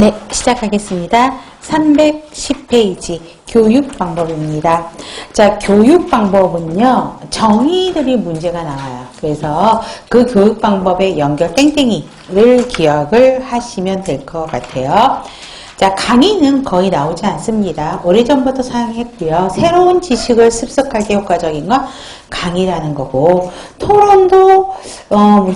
네, 시작하겠습니다. 310페이지 교육 방법입니다. 자, 교육 방법은요, 정의들이 문제가 나와요. 그래서 그 교육 방법의 연결 땡땡이를 기억을 하시면 될 것 같아요. 자, 강의는 거의 나오지 않습니다. 오래전부터 사용했고요. 새로운 지식을 습득하기 효과적인 건 강의라는 거고, 토론도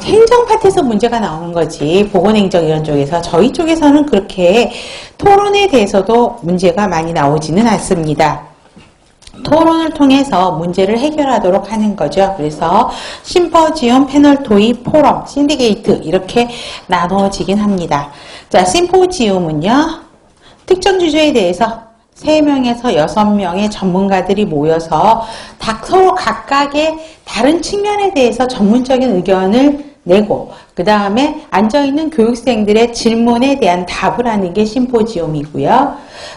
행정 파트에서 문제가 나오는 거지, 보건행정 이런 쪽에서. 저희 쪽에서는 그렇게 토론에 대해서도 문제가 많이 나오지는 않습니다. 토론을 통해서 문제를 해결하도록 하는 거죠. 그래서 심포지움, 패널 토의, 포럼, 신디게이트 이렇게 나눠지긴 합니다. 자, 심포지움은요, 특정 주제에 대해서 3명에서 6명의 전문가들이 모여서 서로 각각의 다른 측면에 대해서 전문적인 의견을 내고, 그 다음에 앉아있는 교육생들의 질문에 대한 답을 하는 게 심포지움이고요.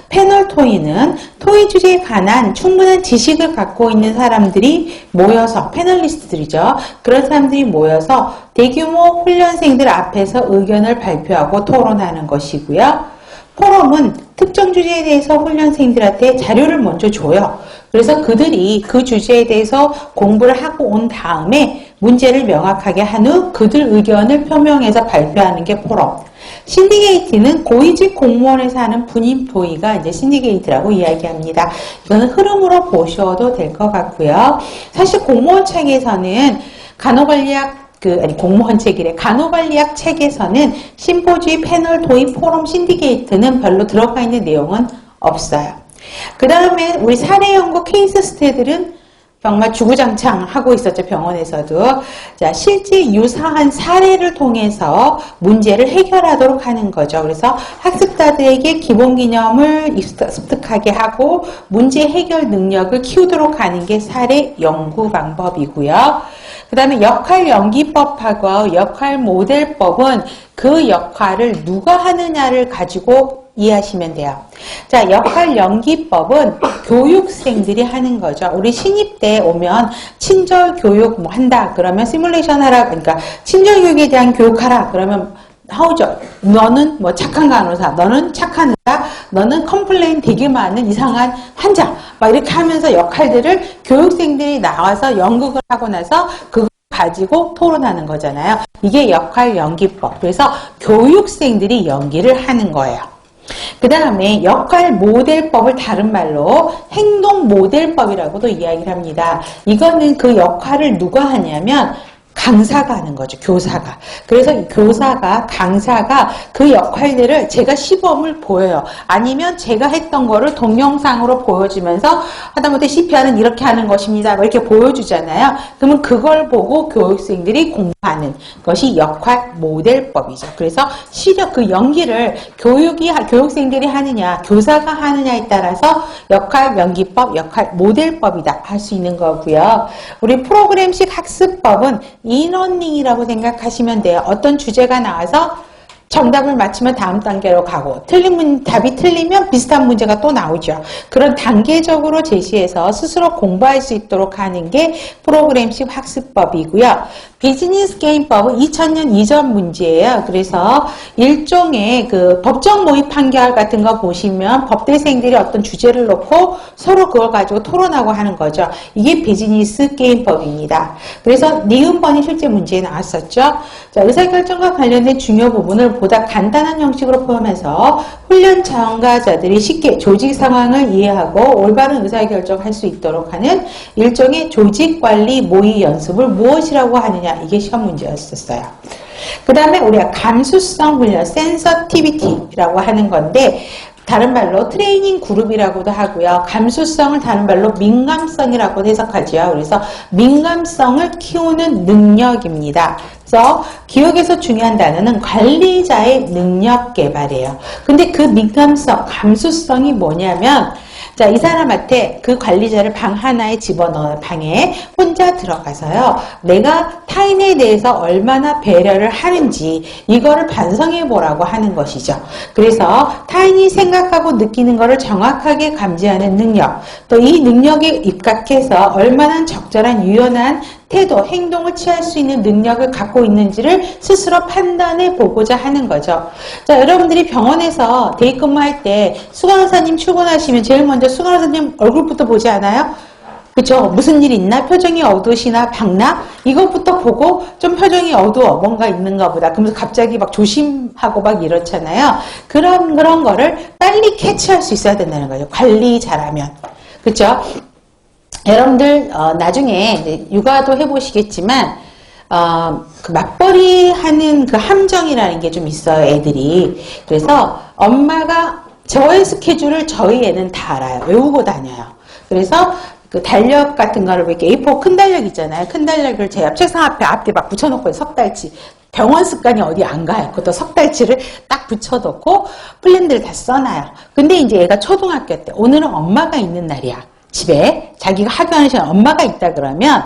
패널 토의는 토의 주제에 관한 충분한 지식을 갖고 있는 사람들이 모여서, 패널리스트들이죠. 그런 사람들이 모여서 대규모 훈련생들 앞에서 의견을 발표하고 토론하는 것이고요. 포럼은 특정 주제에 대해서 훈련생들한테 자료를 먼저 줘요. 그래서 그들이 그 주제에 대해서 공부를 하고 온 다음에 문제를 명확하게 한 후 그들 의견을 표명해서 발표하는 게 포럼. 신디게이트는 고위직 공무원에서 하는 분임 토의가 이제 신디게이트라고 이야기합니다. 이거는 흐름으로 보셔도 될 것 같고요. 사실 공무원 책에서는 공무원 책이래. 간호관리학 책에서는 심포지움, 패널, 토의, 포럼, 신디게이트는 별로 들어가 있는 내용은 없어요. 그 다음에 우리 사례 연구 케이스 스테들은 정말 주구장창 하고 있었죠, 병원에서도. 자, 실제 유사한 사례를 통해서 문제를 해결하도록 하는 거죠. 그래서 학습자들에게 기본 개념을 습득하게 하고 문제 해결 능력을 키우도록 하는 게 사례 연구 방법이고요. 그 다음에 역할 연기법하고 역할 모델법은 그 역할을 누가 하느냐를 가지고 이해하시면 돼요. 자, 역할 연기법은 교육생들이 하는 거죠. 우리 신입 때 오면 친절 교육 뭐 한다 그러면 시뮬레이션 하라, 그러니까 친절 교육에 대한 교육하라 그러면 하오죠. 너는 뭐 착한 간호사, 너는 착한 의사, 너는 컴플레인 되게 많은 이상한 환자, 막 이렇게 하면서 역할들을 교육생들이 나와서 연극을 하고 나서 그걸 가지고 토론하는 거잖아요. 이게 역할 연기법. 그래서 교육생들이 연기를 하는 거예요. 그 다음에 역할 모델법을 다른 말로 행동 모델법이라고도 이야기를 합니다. 이거는 그 역할을 누가 하냐면 강사가 하는 거죠. 교사가. 그래서 교사가, 강사가 그 역할들을 제가 시범을 보여요. 아니면 제가 했던 거를 동영상으로 보여주면서 하다못해 CPR은 이렇게 하는 것입니다. 이렇게 보여주잖아요. 그러면 그걸 보고 교육생들이 공부하는 것이 역할 모델법이죠. 그래서 시력, 그 연기를 교육생들이 하느냐, 교사가 하느냐에 따라서 역할 연기법, 역할 모델법이다 할 수 있는 거고요. 우리 프로그램식 학습법은 인러닝이라고 생각하시면 돼요. 어떤 주제가 나와서 정답을 맞히면 다음 단계로 가고 답이 틀리면 비슷한 문제가 또 나오죠. 그런 단계적으로 제시해서 스스로 공부할 수 있도록 하는 게 프로그램식 학습법이고요. 비즈니스 게임법은 2000년 이전 문제예요. 그래서 일종의 그 법정 모의 판결 같은 거 보시면 법대생들이 어떤 주제를 놓고 서로 그걸 가지고 토론하고 하는 거죠. 이게 비즈니스 게임법입니다. 그래서 니은번이 실제 문제에 나왔었죠. 자, 의사결정과 관련된 중요 부분을 보다 간단한 형식으로 포함해서 훈련 참가자들이 쉽게 조직 상황을 이해하고 올바른 의사결정을 할 수 있도록 하는 일종의 조직관리 모의 연습을 무엇이라고 하느냐, 이게 시험 문제였었어요. 그 다음에 우리가 감수성 훈련, 센서티비티라고 하는 건데, 다른 말로 트레이닝 그룹이라고도 하고요. 감수성을 다른 말로 민감성이라고 해석하죠. 그래서 민감성을 키우는 능력입니다. 그래서 기억에서 중요한 단어는 관리자의 능력 개발이에요. 근데 그 민감성, 감수성이 뭐냐면, 자, 이 사람한테 그 관리자를 방 하나에 집어넣어요. 방에 혼자 들어가서요. 내가 타인에 대해서 얼마나 배려를 하는지 이거를 반성해 보라고 하는 것이죠. 그래서 타인이 생각하고 느끼는 것을 정확하게 감지하는 능력, 또 이 능력에 입각해서 얼마나 적절한 유연한 태도, 행동을 취할 수 있는 능력을 갖고 있는지를 스스로 판단해 보고자 하는 거죠. 자, 여러분들이 병원에서 대기 근무할 때 수강사님 출근하시면 제일 먼저 수강사님 얼굴부터 보지 않아요? 그죠? 무슨 일 있나? 표정이 어두우시나? 밝나? 이것부터 보고 좀 표정이 어두워. 뭔가 있는가 보다. 그러면서 갑자기 막 조심하고 막 이렇잖아요. 그런 거를 빨리 캐치할 수 있어야 된다는 거죠. 관리 잘하면. 그죠? 여러분들 나중에 이제 육아도 해보시겠지만 그 맞벌이 하는 그 함정이라는 게 좀 있어요, 애들이. 그래서 엄마가 저의 스케줄을 저희 애는 다 알아요. 외우고 다녀요. 그래서 그 달력 같은 거를 이렇게 A4 큰 달력 있잖아요. 큰 달력을 제 책상 앞에 막 붙여놓고 석 달치. 병원 습관이 어디 안 가요. 그것도 석 달치를 딱 붙여놓고 플랜들을 다 써놔요. 근데 이제 얘가 초등학교 때 오늘은 엄마가 있는 날이야. 집에 자기가 학교하는 시간 엄마가 있다 그러면